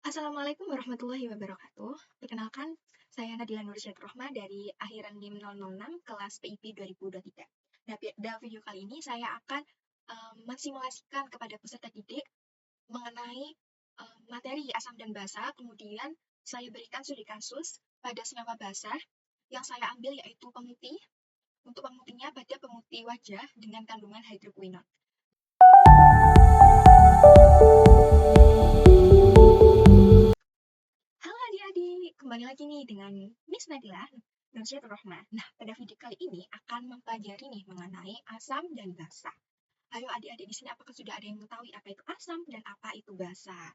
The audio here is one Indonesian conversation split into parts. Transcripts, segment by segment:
Assalamualaikum warahmatullahi wabarakatuh. Perkenalkan, saya Nadila Nursyadrohma dari akhiran NIM 006 kelas PIP 2023. Nah, pada video kali ini saya akan mensimulasikan kepada peserta didik mengenai materi asam dan basa, kemudian saya berikan studi kasus pada senyawa basah yang saya ambil yaitu pemutih. Untuk pemutihnya pada pemutih wajah dengan kandungan hidroquinone. Halo adik-adik, kembali lagi nih dengan Miss Nadila Nursyadrohma. Nah, pada video kali ini akan mempelajari nih mengenai asam dan basa. Ayo adik-adik di sini apakah sudah ada yang mengetahui apa itu asam dan apa itu basa?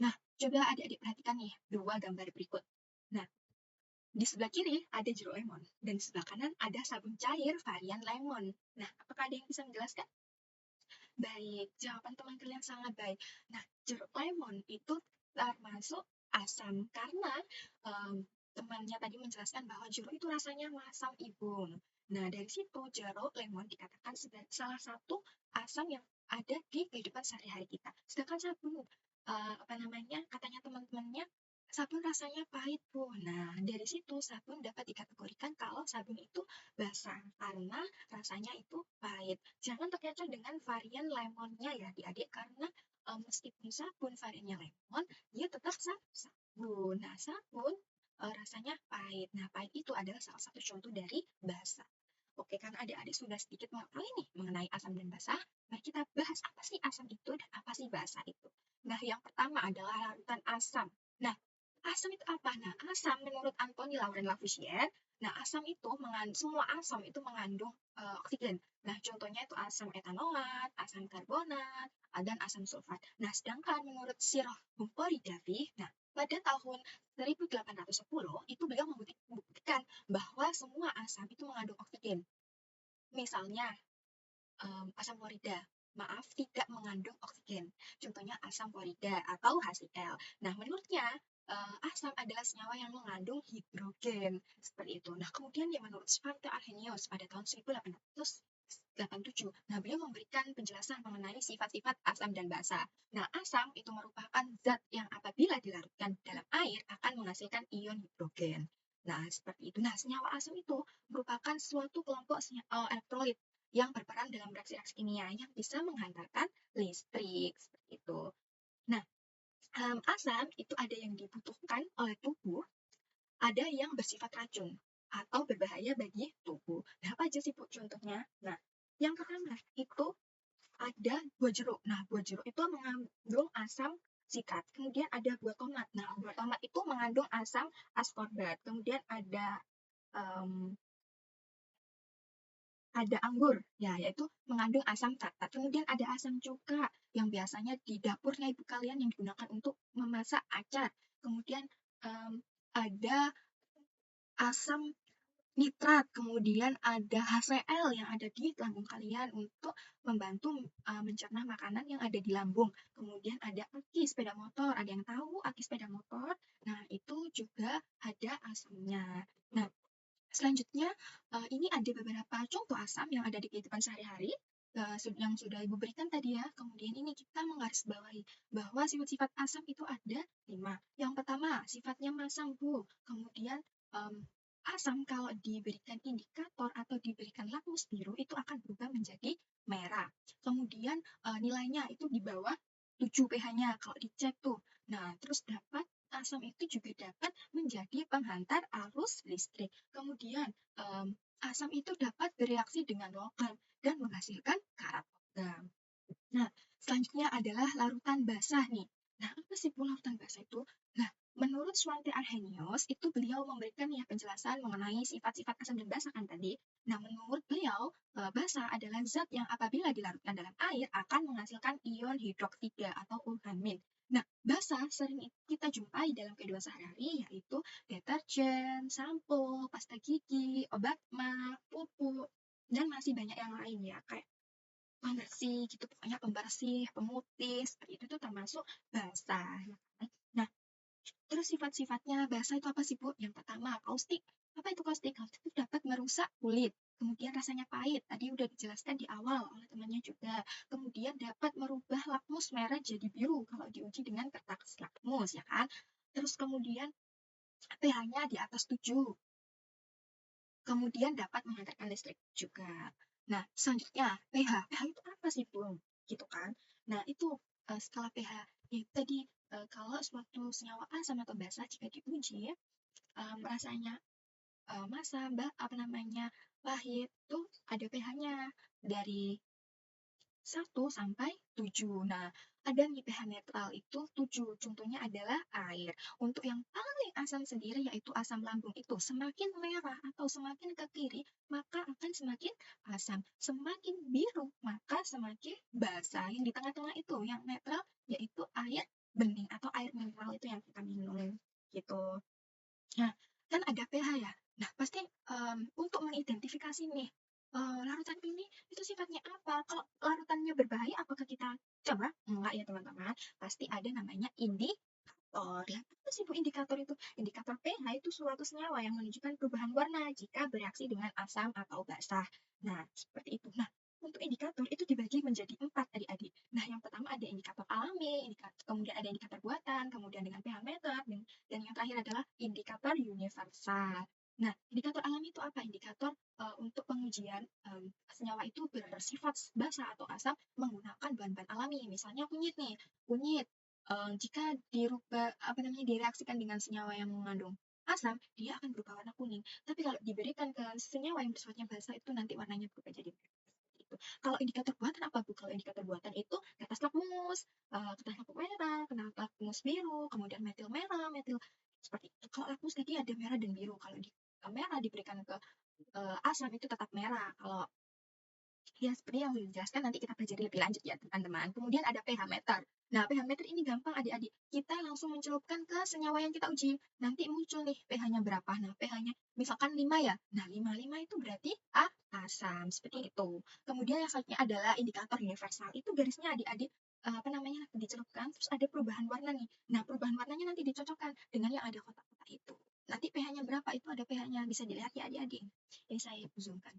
Nah, coba adik-adik perhatikan nih dua gambar berikut. Nah, di sebelah kiri ada jeruk lemon dan di sebelah kanan ada sabun cair varian lemon. Nah, apakah ada yang bisa menjelaskan? Baik, jawaban teman kalian sangat baik. Nah, jeruk lemon itu termasuk asam karena temannya tadi menjelaskan bahwa jeruk itu rasanya masam ibung. Nah, dari situ jeruk lemon dikatakan sebagai salah satu asam yang ada di kehidupan sehari-hari kita. Sedangkan sabun, katanya teman-temannya sabun rasanya pahit, Bu. Nah, dari situ sabun dapat dikategorikan kalau sabun itu basah karena rasanya itu pahit. Jangan terkecoh dengan varian lemonnya ya adik-adik karena meskipun sabun variannya lemon, dia tetap sabun. Nah, sabun rasanya pahit. Nah, pahit itu adalah salah satu contoh dari basa. Oke, karena adik-adik sudah sedikit mengetahui nih mengenai asam dan basa, mari kita bahas apa sih asam itu dan apa sih basa itu. Nah, yang pertama adalah larutan asam. Nah, asam itu apa? Nah, asam menurut Anthony Laurent Lavoisier, nah asam itu semua asam itu mengandung oksigen. Nah, contohnya itu asam etanolat, asam karbonat, dan asam sulfat. Nah, sedangkan menurut Sir Humphrey Davy, nah pada tahun 1810 itu beliau membuktikan bahwa semua asam itu mengandung oksigen. Misalnya asam klorida, maaf tidak mengandung oksigen. Contohnya asam klorida atau HCl. Nah, menurutnya asam adalah senyawa yang mengandung hidrogen seperti itu. Nah, kemudian yang menurut Svante Arrhenius pada tahun 1887, nah beliau memberikan penjelasan mengenai sifat-sifat asam dan basa. Nah, asam itu merupakan zat yang apabila dilarutkan dalam air akan menghasilkan ion hidrogen. Nah, seperti itu. Nah, senyawa asam itu merupakan suatu kelompok elektrolit yang berperan dalam reaksi-reaksi kimia yang bisa menghantarkan listrik seperti itu. Nah, asam itu ada yang dibutuhkan oleh tubuh, ada yang bersifat racun atau berbahaya bagi tubuh. Nah, apa aja sih Bu contohnya? Nah, yang pertama itu ada buah jeruk. Nah, buah jeruk itu mengandung asam sikat. Kemudian ada buah tomat. Nah, buah tomat itu mengandung asam askorbat. Kemudian ada anggur, ya, yaitu mengandung asam tartar. Kemudian ada asam cuka yang biasanya di dapurnya ibu kalian yang digunakan untuk memasak acar. Kemudian ada asam nitrat, kemudian ada HCl yang ada di lambung kalian untuk membantu mencerna makanan yang ada di lambung. Kemudian ada aki sepeda motor, ada yang tahu aki sepeda motor? Nah, itu juga ada asamnya. Nah, selanjutnya, ini ada beberapa contoh asam yang ada di kehidupan sehari-hari, yang sudah Ibu berikan tadi ya. Kemudian ini kita menggarisbawahi bahwa sifat-sifat asam itu ada 5. Yang pertama, sifatnya masam, Bu. Kemudian, asam kalau diberikan indikator atau diberikan lakmus biru itu akan berubah menjadi merah. Kemudian, nilainya itu di bawah 7 pH-nya kalau dicek tuh. Nah, terus dapat asam itu juga dapat menjadi penghantar arus listrik. Kemudian, asam itu dapat bereaksi dengan logam dan menghasilkan karat logam. Nah, selanjutnya adalah larutan basah nih. Nah, apa sih larutan basah itu? Nah, menurut Svante Arrhenius, itu beliau memberikan ya penjelasan mengenai sifat-sifat asam dan basa kan tadi. Nah, menurut beliau, basa adalah zat yang apabila dilarutkan dalam air akan menghasilkan ion hidroksida atau urhamin. Nah, basa sering kita jumpai dalam kehidupan sehari-hari yaitu deterjen, sampo, pasta gigi, obat mah, pupuk, dan masih banyak yang lain ya, kayak pembersih gitu, pokoknya pembersih, pemutih, seperti itu tuh termasuk basah. Ya kan? Nah, terus sifat-sifatnya basah itu apa sih Bu? Yang pertama, kaustik. Apa itu kaustik? Kaustik itu dapat merusak kulit. kemudian rasanya pahit, tadi udah dijelaskan di awal oleh temannya juga. Kemudian dapat merubah lakmus merah jadi biru kalau diuji dengan kertas lakmus, ya kan? Terus kemudian pH-nya di atas 7. Kemudian dapat menghantarkan listrik juga. Nah, selanjutnya pH. pH itu apa sih, Bung? Gitu kan. Nah, itu skala pH. Ya, tadi kalau suatu senyawa asam atau basa jika diuji, rasanya masa apa namanya pahit tuh ada pH-nya dari 1 sampai 7. Nah, ada nih pH netral itu 7. Contohnya adalah air. Untuk yang paling asam sendiri yaitu asam lambung itu semakin merah atau semakin ke kiri maka akan semakin asam. Semakin biru maka semakin basa. Yang di tengah-tengah itu yang netral yaitu air bening atau air mineral itu yang kita minum gitu. Nah, kan ada pH ya. Nah, pasti untuk mengidentifikasi nih, larutan ini itu sifatnya apa? Kalau larutannya berbahaya, apakah kita coba? Enggak ya, teman-teman. Pasti ada namanya indikator. Ya, apa sih Bu indikator itu? Indikator pH itu suatu senyawa yang menunjukkan perubahan warna jika bereaksi dengan asam atau basah. Nah, seperti itu. Nah, untuk indikator itu dibagi menjadi 4 adik-adik. Nah, yang pertama ada indikator alami, kemudian ada indikator buatan, kemudian dengan pH meter, dan yang terakhir adalah indikator universal. Nah, indikator alami itu apa? Indikator untuk pengujian senyawa itu bersifat basa atau asam menggunakan bahan-bahan alami. Misalnya kunyit nih, kunyit jika dirubah apa namanya direaksikan dengan senyawa yang mengandung asam, dia akan berubah warna kuning. Tapi kalau diberikan ke senyawa yang bersifatnya basa itu nanti warnanya berubah jadi merah. Gitu. Kalau indikator buatan apa Bu? Kalau indikator buatan itu kertas lakmus, kertas lakmus merah, kertas lakmus biru, kemudian metil merah, metil seperti itu. Kalau lakmus tadi ada merah dan biru. Kalau merah diberikan ke asam itu tetap merah. Kalau ya seperti yang sudah dijelaskan nanti kita pelajari lebih lanjut ya teman-teman. Kemudian ada pH meter. Nah, pH meter ini gampang adik-adik. Kita langsung mencelupkan ke senyawa yang kita uji. Nanti muncul nih pH-nya berapa. Nah, pH-nya misalkan 5 ya. Nah, 5 itu berarti asam. Seperti itu. Kemudian yang selanjutnya adalah indikator universal. Itu garisnya adik-adik apa namanya dicelupkan terus ada perubahan warna nih. Nah, perubahan warnanya nanti dicocokkan dengan yang ada kotak-kotak itu. Nanti pH-nya berapa itu ada pH-nya bisa dilihat ya adik-adik. Ini saya zoomkan.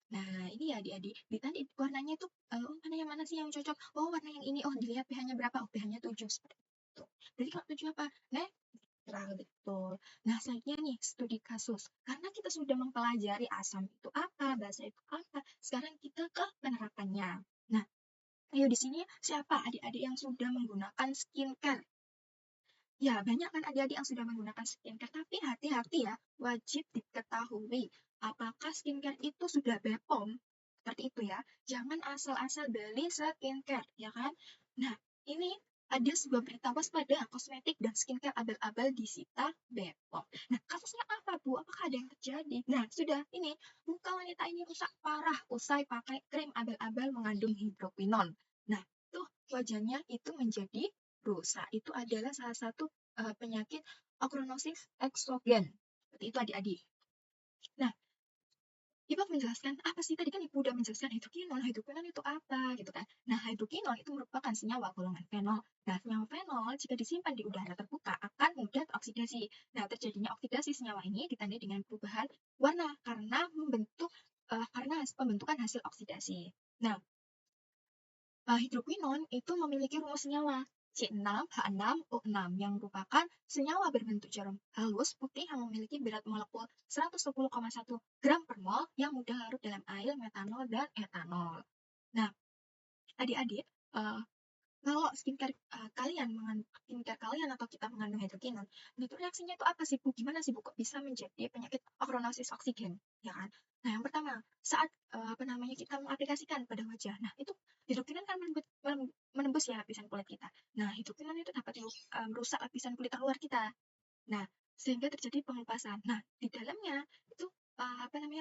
Nah, ini ya adik-adik, ditanya warnanya itu, oh mana yang mana sih yang cocok? Oh warna yang ini, oh dilihat pH-nya berapa? Oh pH-nya 7, seperti itu. Jadi kalau 7 apa? Netral, betul. Nah, selanjutnya nih, studi kasus. Karena kita sudah mempelajari asam itu apa, basa itu apa, sekarang kita ke penerapannya. Nah, ayo di sini siapa adik-adik yang sudah menggunakan skincare? Ya, banyak kan adik-adik yang sudah menggunakan skincare, tapi hati-hati ya, wajib diketahui apakah skincare itu sudah BPOM, seperti itu ya. Jangan asal-asal beli skincare, ya kan? Nah, ini ada sebuah berita waspada kosmetik dan skincare abal-abal disita BPOM. Nah, kasusnya apa, Bu? Apakah ada yang terjadi? Nah, sudah ini, muka wanita ini rusak parah usai pakai krim abal-abal mengandung hidroquinone. Nah, tuh wajahnya itu menjadi rusak. Itu adalah salah satu penyakit ochronosis exogen. Seperti itu adik-adik. Nah, Ibu menjelaskan apa sih tadi kan Ibu udah menjelaskan hidroquinone. Hidroquinone itu apa gitu kan? Nah, hidroquinone itu merupakan senyawa golongan fenol. Nah, senyawa fenol jika disimpan di udara terbuka akan mudah teroksidasi. Nah, terjadinya oksidasi senyawa ini ditandai dengan perubahan warna karena pembentukan hasil oksidasi. Nah, hidroquinone itu memiliki rumus senyawa C6H6O6 yang merupakan senyawa berbentuk jarum halus putih yang memiliki berat molekul 110,1 gram per mol yang mudah larut dalam air, metanol, dan etanol. Nah, adik-adik, kalau skincare kalian atau kita mengandung hidroquinone, itu reaksinya itu apa sih Bu? Gimana sih Bu kok bisa menjadi penyakit ochronosis oksigen, ya kan? Nah, yang pertama, saat kita mengaplikasikan pada wajah. Nah, itu hidroquinone kan menembus ya lapisan kulit kita. Nah, hidroquinone itu dapat merusak lapisan kulit terluar kita. Nah, sehingga terjadi pengelupasan. Nah, di dalamnya itu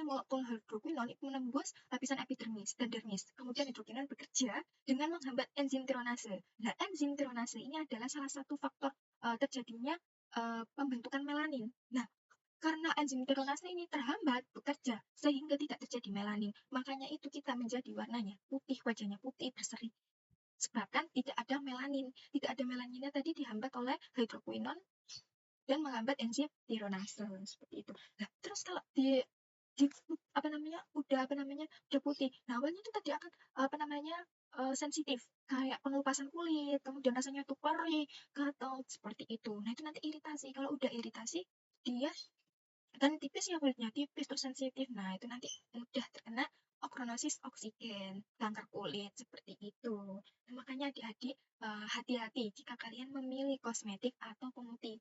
molekul hidroquinone itu menembus lapisan epidermis dan dermis. Kemudian hidroquinone bekerja dengan menghambat enzim tironase. Nah, enzim tironase ini adalah salah satu faktor terjadinya pembentukan melanin. Nah, karena enzim tironase ini terhambat bekerja sehingga tidak terjadi melanin. Makanya itu kita menjadi warnanya putih, wajahnya putih berseri. Sebabkan tidak ada melanin. Tidak ada melaninnya tadi dihambat oleh hidroquinone dan menghambat enzim tironase seperti itu. Nah, terus kalau udah putih. Nah, awalnya itu tadi akan sensitif, kayak pengelupasan kulit, kemudian rasanya tuh perih, gatal, seperti itu. Nah, itu nanti iritasi. Kalau udah iritasi, dia kan tipis ya kulitnya, tipis terus sensitif. Nah, itu nanti mudah terkena ochronosis oksigen, kanker kulit seperti itu. Nah, makanya adik-adik hati-hati jika kalian memilih kosmetik atau pemutih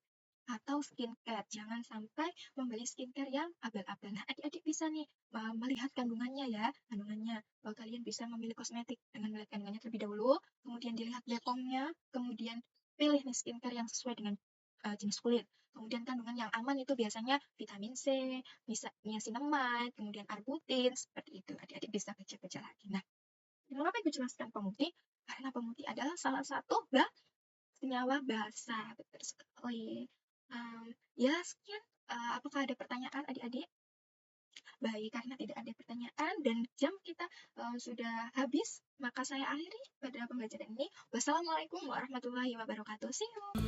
atau skincare. Jangan sampai membeli skincare yang abal-abal. Nah, adik-adik bisa nih melihat kandungannya ya, kandungannya. Kalian bisa memilih kosmetik dengan melihat kandungannya terlebih dahulu, kemudian dilihat BPOM-nya, kemudian pilih nih skincare yang sesuai dengan jenis kulit. Kemudian kandungan yang aman itu biasanya vitamin C, bisa niacinamide, kemudian arbutin, seperti itu. Adik-adik bisa baca-baca lagi. Nah, mengapa ibu jelaskan pemutih? Karena pemutih adalah salah satu senyawa basa, betul sekali. Ya, sekian. Apakah ada pertanyaan adik-adik? Baik, karena tidak ada pertanyaan dan jam kita sudah habis, maka saya akhiri pada pembelajaran ini. Wassalamualaikum warahmatullahi wabarakatuh. See you.